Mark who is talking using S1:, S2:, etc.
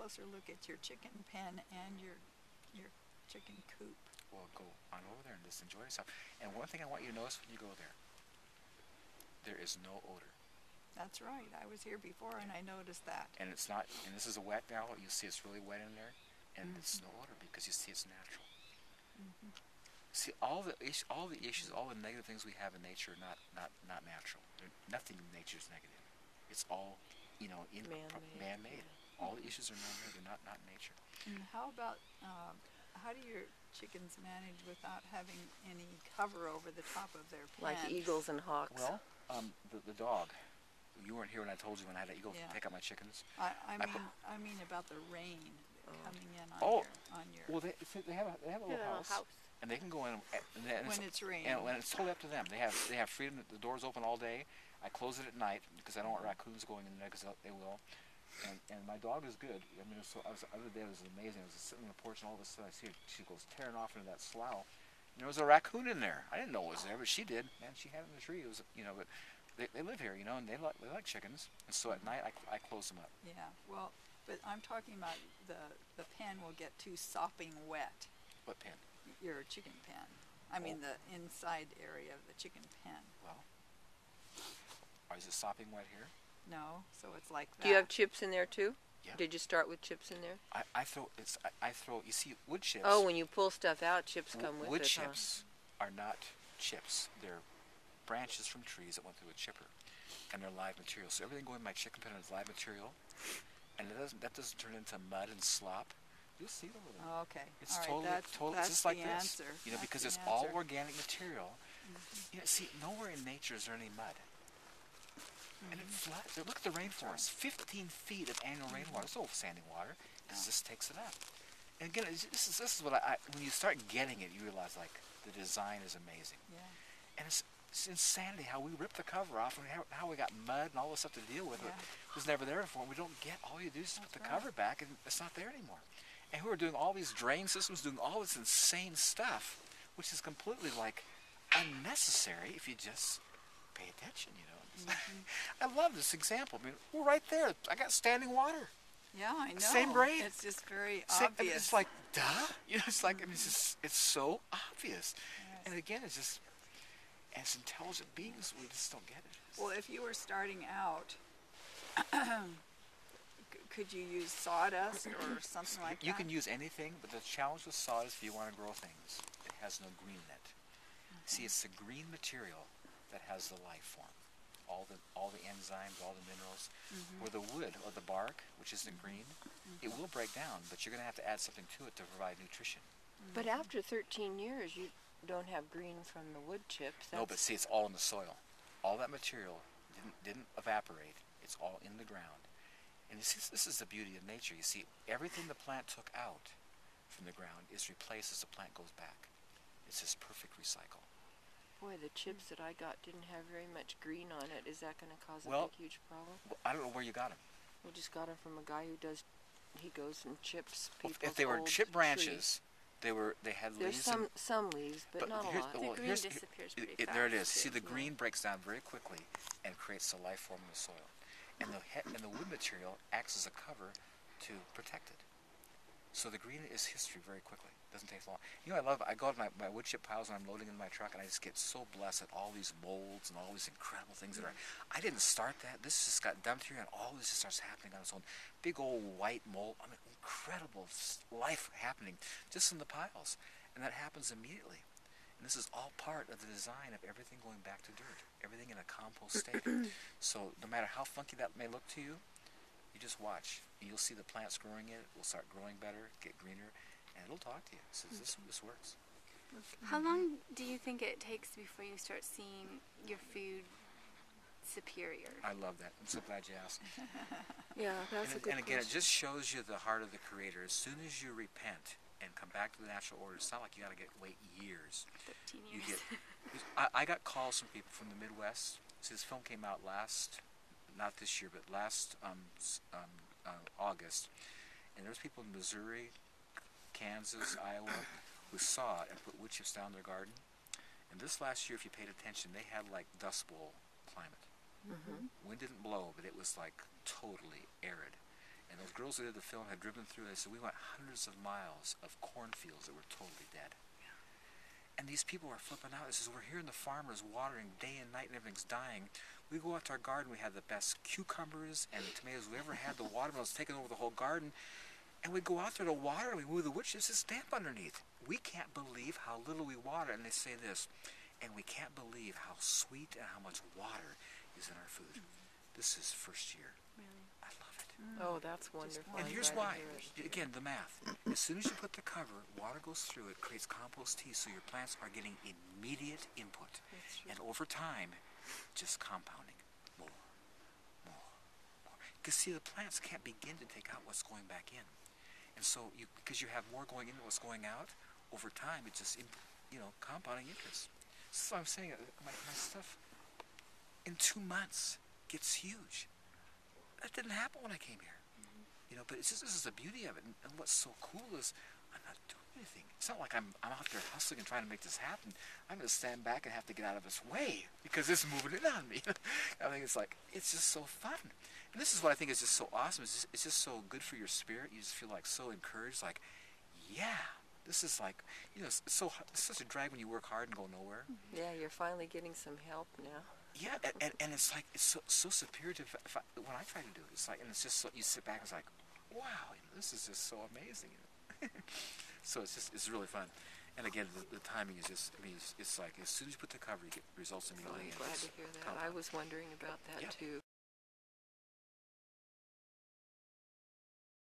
S1: closer look at your chicken pen and your chicken coop.
S2: Well, go on over there and just enjoy yourself. And one thing I want you to notice when you go there, there is no odor.
S1: That's right. I was here before and I noticed that.
S2: And it's not, and this is a wet now, you see it's really wet in there, and it's no odor because you see it's natural. See, all the issues, all the negative things we have in nature are not natural. Nothing in nature is negative. It's all, man-made.
S3: Yeah.
S2: All the issues are man-made. They're not nature.
S1: And how about, how do your chickens manage without having any cover over the top of their pen?
S3: Like eagles and hawks.
S2: Well, the dog. You weren't here when I told you when I had to go take out my chickens.
S1: I mean about the rain coming in on your.
S2: Well, they have a little house, and they can go in
S1: when it's raining.
S2: And when it's totally up to them. They have freedom. The door's open all day. I close it at night because I don't want raccoons going in there because they will. And my dog is good. I mean, the other day it was amazing. I was sitting on the porch and all of a sudden I see her. She goes tearing off into that slough. And there was a raccoon in there. I didn't know it was there, but she did. Man, she had it in the tree. It was, but they live here, and they like chickens. And so at night I close them up. Yeah.
S1: Well, but I'm talking about the pen will get too sopping wet.
S2: What pen?
S1: Your chicken pen. I mean the inside area of the chicken pen.
S2: Well, is it sopping wet here?
S1: No, so it's like that.
S3: Do you have chips in there too?
S2: Yeah.
S3: Did you start with chips in there?
S2: I throw. You see, wood chips.
S3: Oh, when you pull stuff out, chips come with it.
S2: Wood chips are not chips. They're branches from trees that went through a chipper, and they're live material. So everything going in my chicken pen is live material, and that doesn't turn into mud and slop. You'll see it over there.
S1: Oh, okay.
S2: It's
S1: all right.
S2: totally
S1: that's
S2: just like
S1: the
S2: this.
S1: Answer.
S2: Because it's all organic material. See, nowhere in nature is there any mud. And it floods. Look at the rainforest. 15 feet of annual rainwater. It's old standing water because this takes it up. And again, this is what when you start getting it, you realize like the design is amazing.
S1: Yeah.
S2: And it's insanity how we ripped the cover off and how we got mud and all this stuff to deal with. It was never there before. We don't get. All you do is put the cover back and it's not there anymore. And we were doing all these drain systems, doing all this insane stuff, which is completely like unnecessary if you just pay attention, I love this example. I mean, we're right there. I got standing water.
S1: Yeah, I know.
S2: Same grade.
S1: It's just very obvious.
S2: I mean, it's like, duh. It's like, it's so obvious. Yes. And again, it's just, as intelligent beings, we just don't get it.
S1: Well, if you were starting out, could you use sawdust or something like that?
S2: You can use anything, but the challenge with sawdust, if you want to grow things, it has no green in it. See, it's the green material that has the life form. All the enzymes, all the minerals, or the wood or the bark, which isn't green, it will break down, but you're going to have to add something to it to provide nutrition.
S3: But after 13 years, you don't have green from the wood chips.
S2: No, but see, it's all in the soil. All that material didn't evaporate. It's all in the ground. And this is the beauty of nature. You see, everything the plant took out from the ground is replaced as the plant goes back. It's this perfect recycle.
S3: Boy, the chips that I got didn't have very much green on it. Is that going to cause a big, huge problem?
S2: Well, I don't know where you got them.
S3: We just got them from a guy who goes and chips people's
S2: If they were
S3: old
S2: chip branches,
S3: trees.
S2: they had
S3: There's
S2: leaves.
S3: some leaves, but not a lot.
S4: The green disappears pretty fast.
S2: There it is. See, the green breaks down very quickly and creates the life form in the soil. And the wood material acts as a cover to protect it. So the green is history very quickly. It doesn't take long. I go to my wood chip piles when I'm loading in my truck, and I just get so blessed at all these molds and all these incredible things that are. I didn't start that. This just got dumped here, and all this just starts happening on its own. Big old white mold. I mean, incredible life happening just in the piles, and that happens immediately. And this is all part of the design of everything going back to dirt, everything in a compost state. So no matter how funky that may look to you, you just watch. You'll see the plants growing it. It will start growing better, get greener, and it'll talk to you. So this works.
S4: How long do you think it takes before you start seeing your food superior?
S2: I love that. I'm so glad you asked.
S3: Yeah, that's a good
S2: And again,
S3: question.
S2: it just shows you the heart of the Creator. As soon as you repent and come back to the natural order, it's not like you got to wait years.
S4: 13 years.
S2: I got calls from people from the Midwest. See, this film came out not this year, but last August, and there's people in Missouri, Kansas, Iowa, who saw it and put wood chips down their garden. And this last year, if you paid attention, they had like Dust Bowl climate. Wind didn't blow, but it was like totally arid. And those girls that did the film had driven through, they said, we went hundreds of miles of cornfields that were totally dead. And these people are flipping out. It says, we're hearing the farmers watering day and night and everything's dying. We go out to our garden, we have the best cucumbers and tomatoes we ever had. The watermelons taking over the whole garden. And we go out there to water and we move the wood chips, it's damp underneath. We can't believe how little we water. And they say this, and we can't believe how sweet and how much water is in our food. This is first year.
S4: Really?
S2: I love it.
S3: Oh, that's wonderful.
S2: And
S3: I'm
S2: here's
S3: glad to
S2: why.
S3: hear it.
S2: Again, the math. As soon as you put the cover, water goes through, it creates compost tea, so your plants are getting immediate input.
S3: That's true.
S2: And over time, just compounding. More, more, more. Because see, the plants can't begin to take out what's going back in. And so, because you have more going in than what's going out, over time, it just, compounding interest. So I'm saying, my stuff, in 2 months, gets huge. That didn't happen when I came here. But it's just, this is the beauty of it. And what's so cool is I'm not doing anything. It's not like I'm out there hustling and trying to make this happen. I'm going to stand back and have to get out of its way because it's moving in on me. I think it's just so fun. And this is what I think is just so awesome. It's just so good for your spirit. You just feel like so encouraged. Like, yeah, this is like, it's such a drag when you work hard and go nowhere.
S3: Yeah, you're finally getting some help now.
S2: Yeah, and it's like, it's so superior to when I try to do it. It's like, and it's just so, you sit back and it's like, wow, this is just so amazing. So it's really fun. And again, the timing is just, it's like as soon as you put the cover, you get results
S3: So
S2: immediately.
S3: I'm glad to hear that. I was wondering about that
S2: Yeah.
S3: too.